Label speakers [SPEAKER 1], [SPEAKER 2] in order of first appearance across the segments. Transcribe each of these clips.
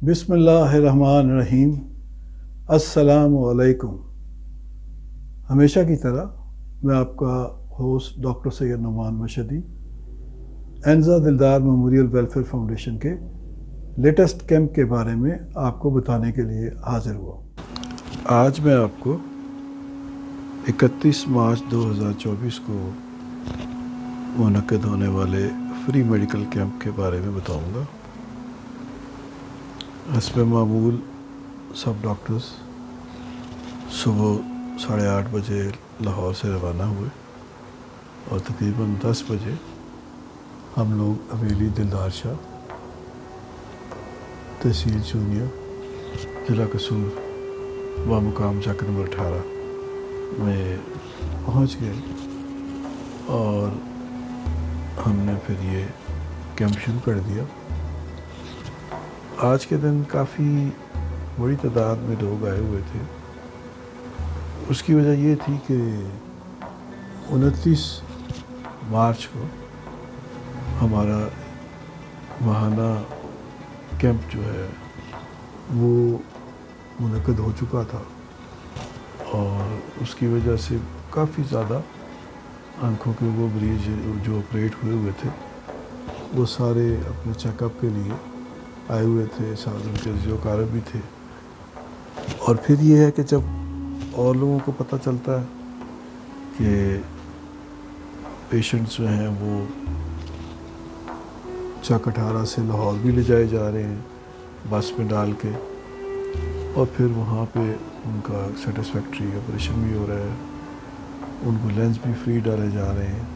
[SPEAKER 1] بسم اللہ الرحمن الرحیم۔ السلام علیکم۔ ہمیشہ کی طرح میں آپ کا ہوسٹ ڈاکٹر سید نعمان مشہدی اینزا دلدار میموریل ویلفیئر فاؤنڈیشن کے لیٹسٹ کیمپ کے بارے میں آپ کو بتانے کے لیے حاضر ہوا۔ آج میں آپ کو 31 مارچ 2024 کو منعقد ہونے والے فری میڈیکل کیمپ کے بارے میں بتاؤں گا۔ حسب معمول سب ڈاکٹرز صبح 8:30 بجے لاہور سے روانہ ہوئے اور تقریباً 10 بجے ہم لوگ حویلی دلدار شاہ، تحصیل چونیا، ضلع قصور، بمقام چک نمبر 18 میں پہنچ گئے اور ہم نے پھر یہ کیمپ شروع کر دیا۔ آج کے دن کافی بڑی تعداد میں لوگ آئے ہوئے تھے۔ اس کی وجہ یہ تھی کہ 29 مارچ کو ہمارا ماہانہ کیمپ جو ہے وہ منعقد ہو چکا تھا اور اس کی وجہ سے کافی زیادہ آنکھوں کے وہ مریض جو آپریٹ ہوئے تھے وہ سارے اپنے چیک اپ کے لیے آئے ہوئے تھے، ساتھ ان کے زیوکارب بھی تھے۔ اور پھر یہ ہے کہ جب اور لوگوں کو پتہ چلتا ہے کہ پیشنٹس جو ہیں وہ چک 18 سے لاہور بھی لے جائے جا رہے ہیں بس میں ڈال کے، اور پھر وہاں پہ ان کا سیٹسفیکٹری آپریشن بھی ہو رہا ہے، ان کو لینس بھی فری ڈالے جا رہے ہیں،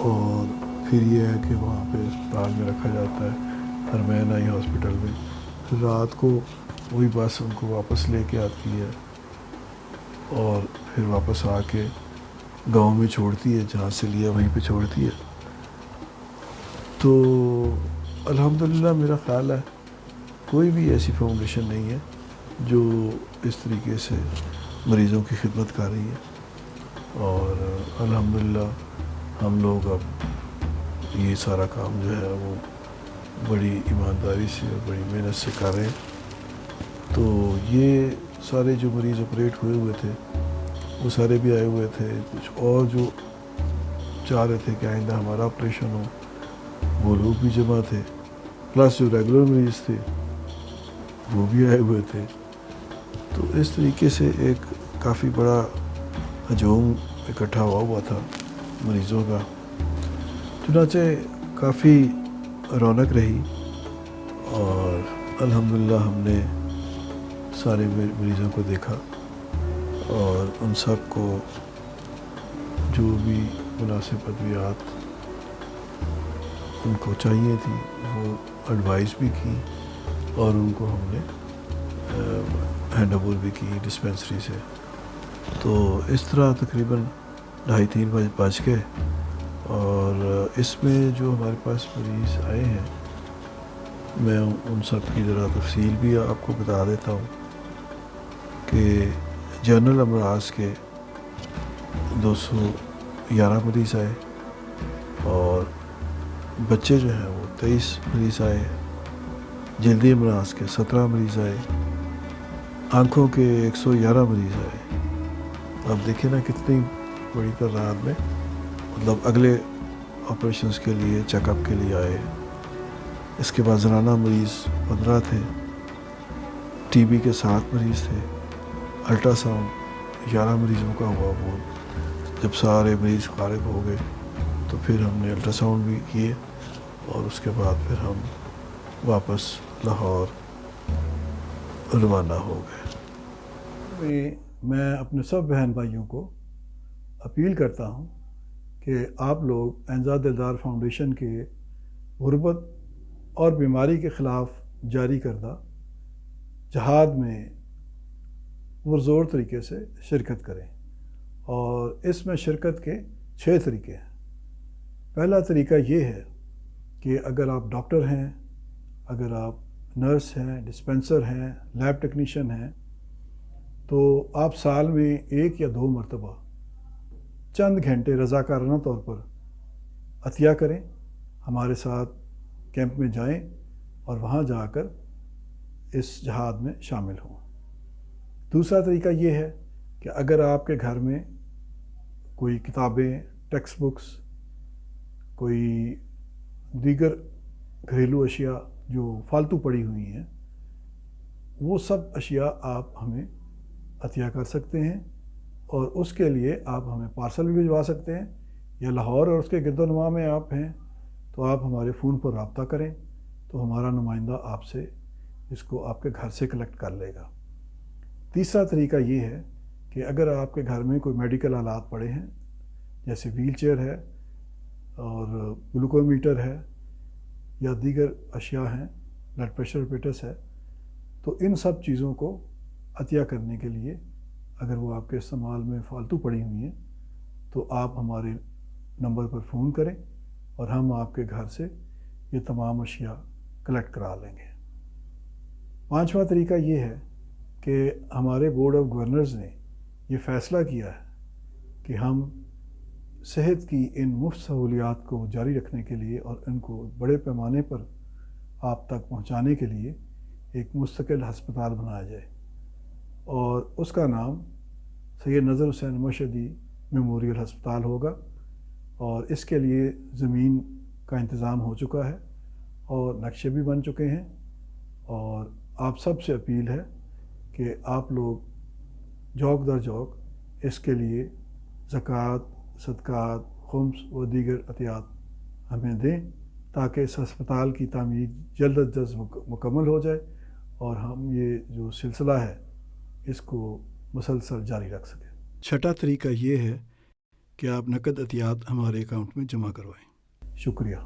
[SPEAKER 1] اور پھر یہ ہے کہ وہاں پہ اسپتال میں رکھا جاتا ہے حرمین آئی ہاسپٹل میں۔ پھر رات کو وہی بس ان کو واپس لے کے آتی ہے اور پھر واپس آ کے گاؤں میں چھوڑتی ہے، جہاں سے لیا وہیں پہ چھوڑتی ہے۔ تو الحمدللہ میرا خیال ہے کوئی بھی ایسی فاؤنڈیشن نہیں ہے جو اس طریقے سے مریضوں کی خدمت کر رہی ہے، اور الحمدللہ ہم لوگ اب یہ سارا کام جو ہے وہ بڑی ایمانداری سے اور بڑی محنت سے کر رہے ہیں۔ تو یہ سارے جو مریض آپریٹ ہوئے تھے وہ سارے بھی آئے ہوئے تھے، کچھ اور جو چاہ رہے تھے کہ آئندہ ہمارا آپریشن ہو وہ لوگ بھی جمع تھے، پلس جو ریگولر مریض تھے وہ بھی آئے ہوئے تھے۔ تو اس طریقے سے ایک کافی بڑا ہجوم اکٹھا ہوا تھا مریضوں کا، چنانچہ کافی رونق رہی، اور الحمدللہ ہم نے سارے مریضوں کو دیکھا اور ان سب کو جو بھی مناسب ادویات ان کو چاہیے تھی وہ ایڈوائز بھی کی، اور ان کو ہم نے ہینڈ اوور بھی کی ڈسپینسری سے۔ تو اس طرح تقریباً 2:30-3 بج گئے، اور اس میں جو ہمارے پاس مریض آئے ہیں میں ان سب کی ذرا تفصیل بھی آپ کو بتا دیتا ہوں کہ جنرل امراض کے 211 مریض آئے، اور بچے جو ہیں وہ 23 مریض آئے، جلدی امراض کے 17 مریض آئے، آنکھوں کے 111 مریض آئے۔ اب دیکھیں نا کتنی بڑی تعداد میں مطلب اگلے آپریشنز کے لیے چیک اپ کے لیے آئے۔ اس کے بعد زنانہ مریض 15 تھے، ٹی بی کے 7 مریض تھے، الٹرا ساؤنڈ 11 مریضوں کا ہوا۔ وہ جب سارے مریض فارغ ہو گئے تو پھر ہم نے الٹرا ساؤنڈ بھی کیے، اور اس کے بعد پھر ہم واپس لاہور روانہ ہو گئے۔ میں اپنے سب بہن بھائیوں کو اپیل کرتا ہوں کہ آپ لوگ اینزا دلدار فاؤنڈیشن کے غربت اور بیماری کے خلاف جاری کردہ جہاد میں پرزور طریقے سے شرکت کریں، اور اس میں شرکت کے 6 طریقے ہیں۔ پہلا طریقہ یہ ہے کہ اگر آپ ڈاکٹر ہیں، اگر آپ نرس ہیں، ڈسپینسر ہیں، لیب ٹیکنیشین ہیں، تو آپ سال میں 1 یا 2 مرتبہ چند گھنٹے رضاکارانہ طور پر عطیہ کریں، ہمارے ساتھ کیمپ میں جائیں اور وہاں جا کر اس جہاد میں شامل ہوں۔ دوسرا طریقہ یہ ہے کہ اگر آپ کے گھر میں کوئی کتابیں، ٹیکسٹ بکس، کوئی دیگر گھریلو اشیاء جو فالتو پڑی ہوئی ہیں، وہ سب اشیاء آپ ہمیں عطیہ کر سکتے ہیں، اور اس کے لیے آپ ہمیں پارسل بھی بھجوا سکتے ہیں، یا لاہور اور اس کے گرد و نواح میں آپ ہیں تو آپ ہمارے فون پر رابطہ کریں تو ہمارا نمائندہ آپ سے اس کو آپ کے گھر سے کلیکٹ کر لے گا۔ تیسرا طریقہ یہ ہے کہ اگر آپ کے گھر میں کوئی میڈیکل آلات پڑے ہیں، جیسے ویل چیئر ہے اور گلوکومیٹر ہے یا دیگر اشیاء ہیں، بلڈ پریشر پیٹس ہے، تو ان سب چیزوں کو عطیہ کرنے کے لیے اگر وہ آپ کے استعمال میں فالتو پڑی ہوئی ہیں تو آپ ہمارے نمبر پر فون کریں اور ہم آپ کے گھر سے یہ تمام اشیاء کلیکٹ کرا لیں گے۔ پانچواں طریقہ یہ ہے کہ ہمارے بورڈ آف گورنرز نے یہ فیصلہ کیا ہے کہ ہم صحت کی ان مفت سہولیات کو جاری رکھنے کے لیے اور ان کو بڑے پیمانے پر آپ تک پہنچانے کے لیے ایک مستقل ہسپتال بنایا جائے، اور اس کا نام سید نظر حسین مشہدی میموریل ہسپتال ہوگا، اور اس کے لیے زمین کا انتظام ہو چکا ہے اور نقشے بھی بن چکے ہیں، اور آپ سب سے اپیل ہے کہ آپ لوگ جوک در جوک اس کے لیے زکوٰۃ، صدقات، خمس و دیگر عطیات ہمیں دیں تاکہ اس ہسپتال کی تعمیر جلد از جلد مکمل ہو جائے اور ہم یہ جو سلسلہ ہے اس کو مسلسل جاری رکھ سکیں۔ چھٹا طریقہ یہ ہے کہ آپ نقد عطیات ہمارے اکاؤنٹ میں جمع کروائیں۔ شکریہ۔